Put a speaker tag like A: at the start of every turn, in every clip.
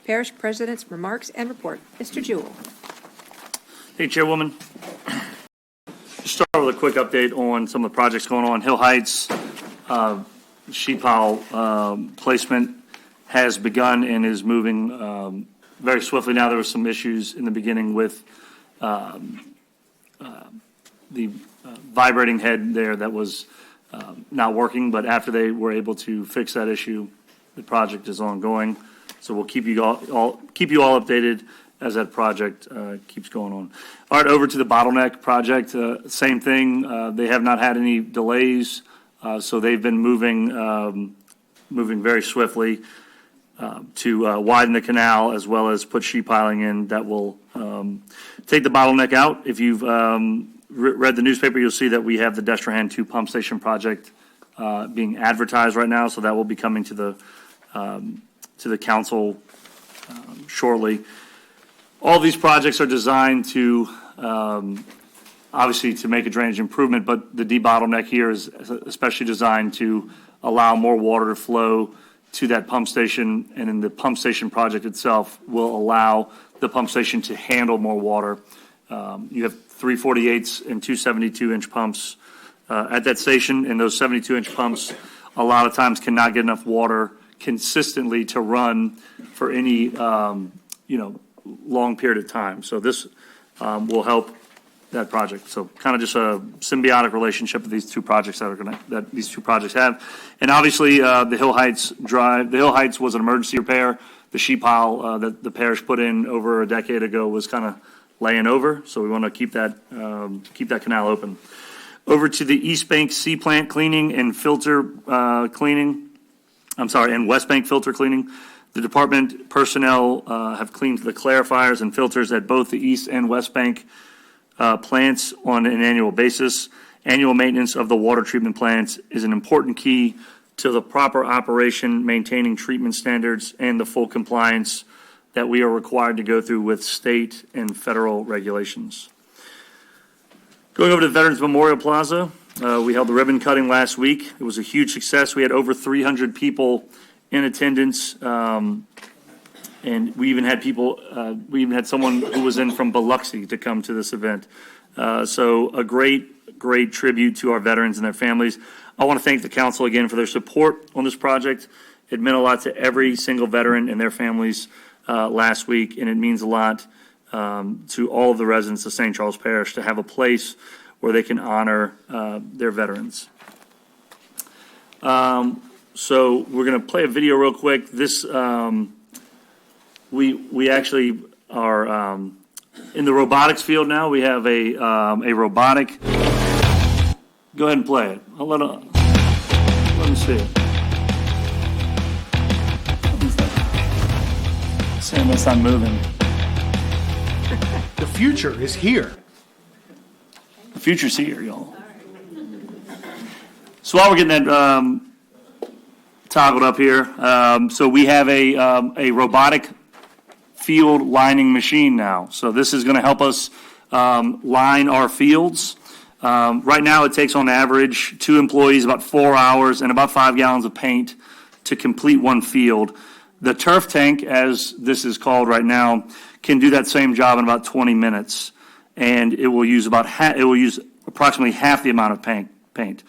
A: Parish President's remarks and report. Mr. Jewell.
B: Hey, Chairwoman. Just start with a quick update on some of the projects going on. Hill Heights sheet pile placement has begun and is moving very swiftly now. There were some issues in the beginning with the vibrating head there that was not working, but after they were able to fix that issue, the project is ongoing. So we'll keep you all updated as that project keeps going on. All right, over to the bottleneck project. Same thing. They have not had any delays, so they've been moving very swiftly to widen the canal as well as put sheet piling in that will take the bottleneck out. If you've read the newspaper, you'll see that we have the Destrehan 2 pump station project being advertised right now, so that will be coming to the council shortly. All these projects are designed to obviously to make a drainage improvement, but the debottleneck here is especially designed to allow more water to flow to that pump station, and in the pump station project itself will allow the pump station to handle more water. You have 348s and 272-inch pumps at that station, and those 72-inch pumps a lot of times cannot get enough water consistently to run for any long period of time. So this will help that project. So kind of just a symbiotic relationship with these two projects that these two projects have. And obviously the Hill Heights drive. The Hill Heights was an emergency repair. The sheet pile that the parish put in over a decade ago was kind of laying over. So we want to keep that canal open. Over to the East Bank C plant cleaning and filter cleaning. And West Bank filter cleaning. The department personnel have cleaned the clarifiers and filters at both the East and West Bank plants on an annual basis. Annual maintenance of the water treatment plants is an important key to the proper operation, maintaining treatment standards, and the full compliance that we are required to go through with state and federal regulations. Going over to Veterans Memorial Plaza, we held the ribbon cutting last week. It was a huge success. We had over 300 people in attendance, and we even had someone who was in from Biloxi to come to this event. So a great tribute to our veterans and their families. I want to thank the council again for their support on this project. It meant a lot to every single veteran and their families last week, and it means a lot to all of the residents of St. Charles Parish to have a place where they can honor their veterans. So we're going to play a video real quick. This we actually are in the robotics field now. We have a robotic. Go ahead and play it. I'll let them see it. Saying that's not moving.
C: The future is here.
B: The future's here, y'all. So while we're getting that toggled up here, so we have a robotic field lining machine now. So this is going to help us line our fields. Right now it takes on average 2 employees about 4 hours and about 5 gallons of paint to complete one field. The turf tank, as this is called right now, can do that same job in about 20 minutes, and it will use approximately half the amount of paint.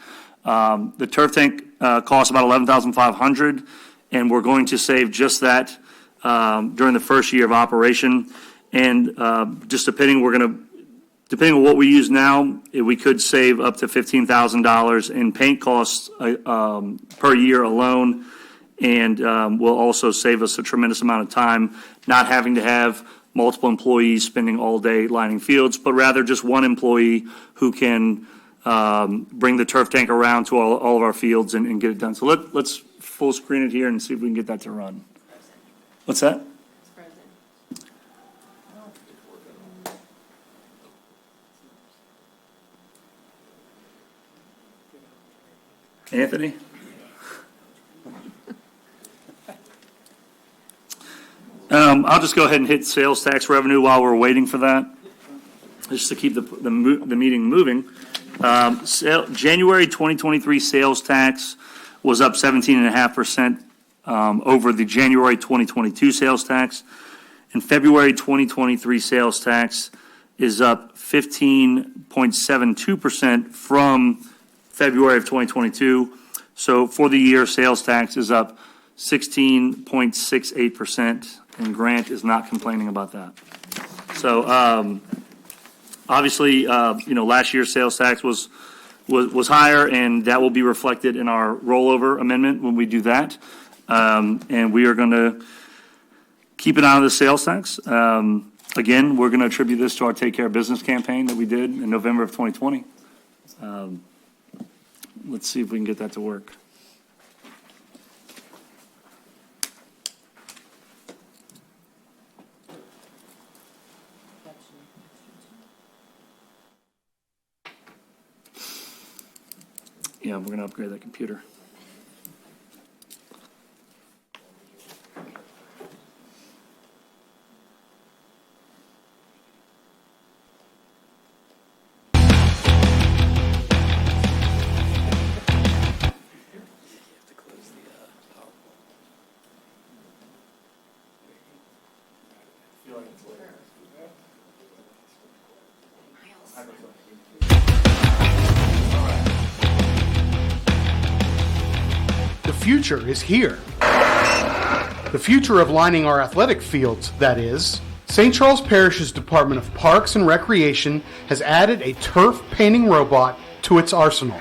B: The turf tank costs about $11,500, and we're going to save just that during the first year of operation. And just depending on what we use now, we could save up to $15,000 in paint costs per year alone, and will also save us a tremendous amount of time not having to have multiple employees spending all day lining fields, but rather just one employee who can bring the turf tank around to all of our fields and get it done. So let's full screen it here and see if we can get that to run. What's that? Anthony? I'll just go ahead and hit sales tax revenue while we're waiting for that, just to keep the meeting moving. January 2023 sales tax was up 17.5% over the January 2022 sales tax. And February 2023 sales tax is up 15.72% from February of 2022. So for the year, sales tax is up 16.68%, and Grant is not complaining about that. So obviously, last year's sales tax was higher, and that will be reflected in our rollover amendment when we do that. And we are going to keep an eye on the sales tax. Again, we're going to attribute this to our Take Care of Business campaign that we did in November of 2020. Let's see if we can get that to work. Yeah, we're going to upgrade that computer.
C: The future is here. The future of lining our athletic fields, that is. St. Charles Parish's Department of Parks and Recreation has added a turf painting robot to its arsenal.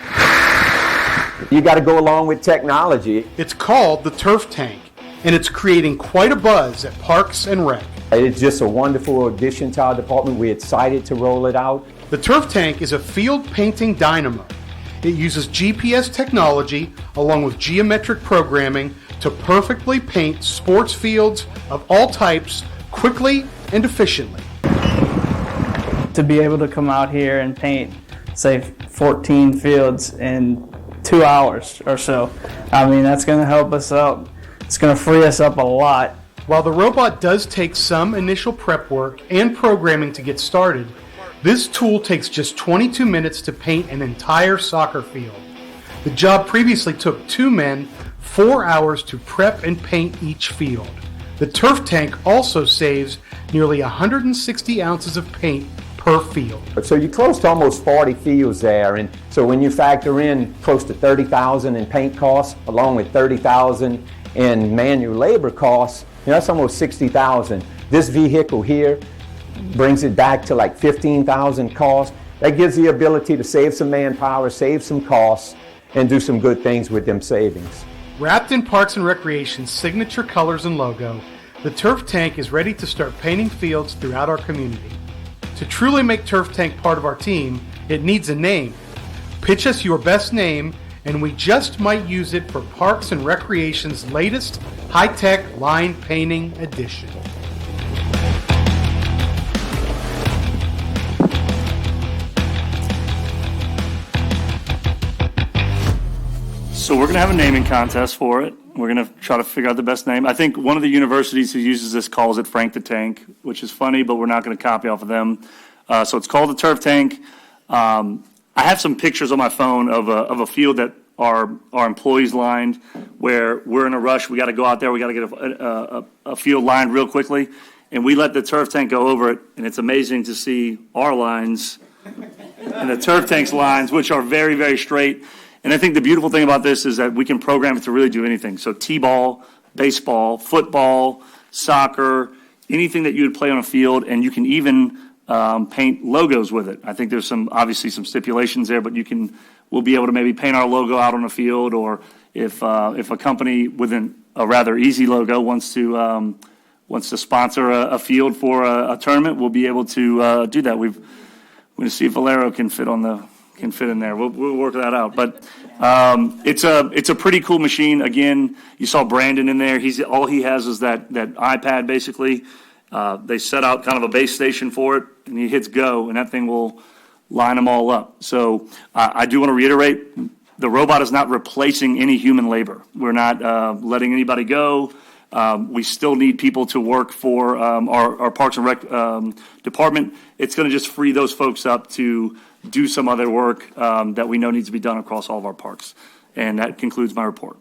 D: You got to go along with technology.
C: It's called the Turf Tank, and it's creating quite a buzz at Parks and Rec.
D: It's just a wonderful addition to our department. We're excited to roll it out.
C: The Turf Tank is a field painting dynamo. It uses GPS technology along with geometric programming to perfectly paint sports fields of all types quickly and efficiently.
E: To be able to come out here and paint, say, 14 fields in 2 hours or so, I mean, that's going to help us out. It's going to free us up a lot.
C: While the robot does take some initial prep work and programming to get started, this tool takes just 22 minutes to paint an entire soccer field. The job previously took 2 men 4 hours to prep and paint each field. The Turf Tank also saves nearly 160 ounces of paint per field.
D: So you're close to almost 40 fields there, and so when you factor in close to $30,000 in paint costs, along with $30,000 in manual labor costs, that's almost $60,000. This vehicle here brings it back to like $15,000 cost. That gives the ability to save some manpower, save some costs, and do some good things with them savings.
C: Wrapped in Parks and Recreation's signature colors and logo, the Turf Tank is ready to start painting fields throughout our community. To truly make Turf Tank part of our team, it needs a name. Pitch us your best name, and we just might use it for Parks and Recreation's latest high-tech line painting edition.
B: So we're going to have a naming contest for it. We're going to try to figure out the best name. I think one of the universities who uses this calls it Frank the Tank, which is funny, but we're not going to copy off of them. So it's called the Turf Tank. I have some pictures on my phone of a field that our employees lined, where we're in a rush. We got to go out there. We got to get a field lined real quickly, and we let the Turf Tank go over it. And it's amazing to see our lines and the Turf Tank's lines, which are very, very straight. And I think the beautiful thing about this is that we can program it to really do anything. So t-ball, baseball, football, soccer, anything that you would play on a field, and you can even paint logos with it. I think there's obviously some stipulations there, but we'll be able to maybe paint our logo out on a field, or if a company with a rather easy logo wants to sponsor a field for a tournament, we'll be able to do that. We're going to see if Valero can fit in there. We'll work that out. But it's a pretty cool machine. Again, you saw Brandon in there. All he has is that iPad basically. They set out kind of a base station for it, and he hits go, and that thing will line them all up. So I do want to reiterate, the robot is not replacing any human labor. We're not letting anybody go. We still need people to work for our Parks and Rec department. It's going to just free those folks up to do some other work that we know needs to be done across all of our parks. And that concludes my report.